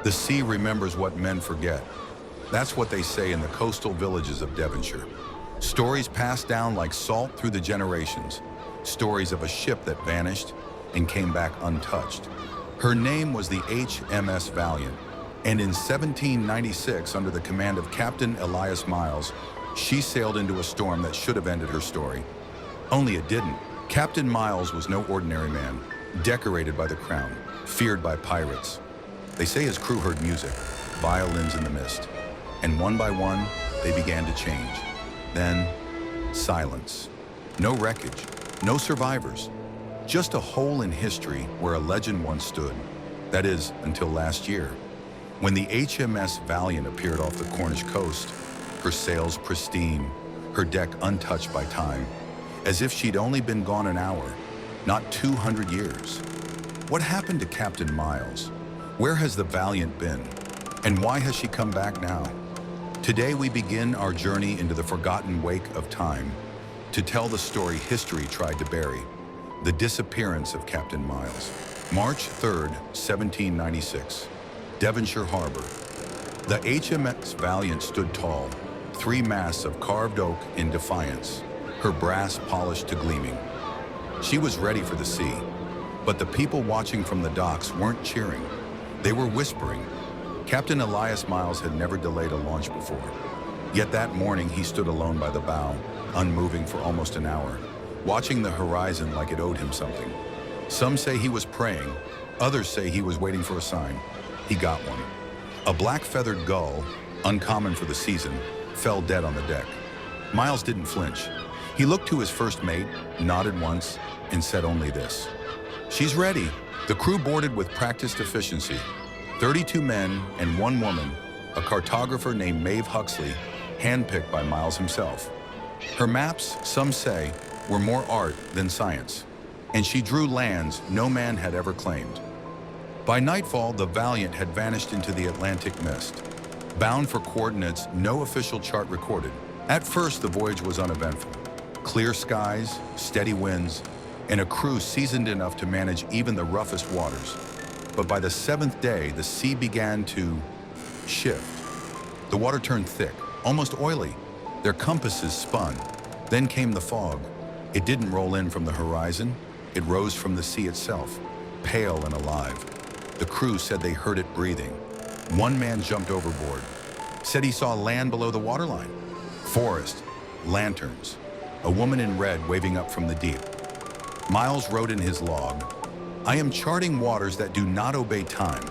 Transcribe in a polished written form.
The sea remembers what men forget. That's what they say in the coastal villages of Devonshire. Stories passed down like salt through the generations. Stories of a ship that vanished and came back untouched. Her name was the HMS Valiant, and in 1796, under the command of Captain Elias Myles, she sailed into a storm that should have ended her story. Only it didn't. Captain Myles was no ordinary man, decorated by the crown, feared by pirates. They say his crew heard music, violins in the mist, and one by one, they began to change. Then, silence. No wreckage, no survivors. Just a hole in history where a legend once stood. That is, until last year, when the HMS Valiant appeared off the Cornish coast, her sails pristine, her deck untouched by time, as if she'd only been gone an hour, not 200 years. What happened to Captain Myles? Where has the Valiant been? And why has she come back now? Today we begin our journey into the forgotten wake of time to tell the story history tried to bury, the disappearance of Captain Myles. March 3rd, 1796, Devonshire Harbor. The HMS Valiant stood tall, 3 masts of carved oak in defiance, her brass polished to gleaming. She was ready for the sea, but the people watching from the docks weren't cheering. They were whispering. Captain Elias Myles had never delayed a launch before. Yet that morning he stood alone by the bow, unmoving for almost an hour, watching the horizon like it owed him something. Some say he was praying, others say he was waiting for a sign. He got one. A black-feathered gull, uncommon for the season, fell dead on the deck. Myles didn't flinch. He looked to his first mate, nodded once, and said only this: "She's ready." The crew boarded with practiced efficiency. 32 men and 1 woman, a cartographer named Maeve Huxley, handpicked by Myles himself. Her maps, some say, were more art than science, and she drew lands no man had ever claimed. By nightfall, the Valiant had vanished into the Atlantic mist. Bound for coordinates no official chart recorded. At first, the voyage was uneventful. Clear skies, steady winds, and a crew seasoned enough to manage even the roughest waters. But by the 7th day, the sea began to shift. The water turned thick, almost oily. Their compasses spun. Then came the fog. It didn't roll in from the horizon. It rose from the sea itself, pale and alive. The crew said they heard it breathing. One man jumped overboard, said he saw land below the waterline. Forest, lanterns, a woman in red waving up from the deep. Myles wrote in his log, "I am charting waters that do not obey time.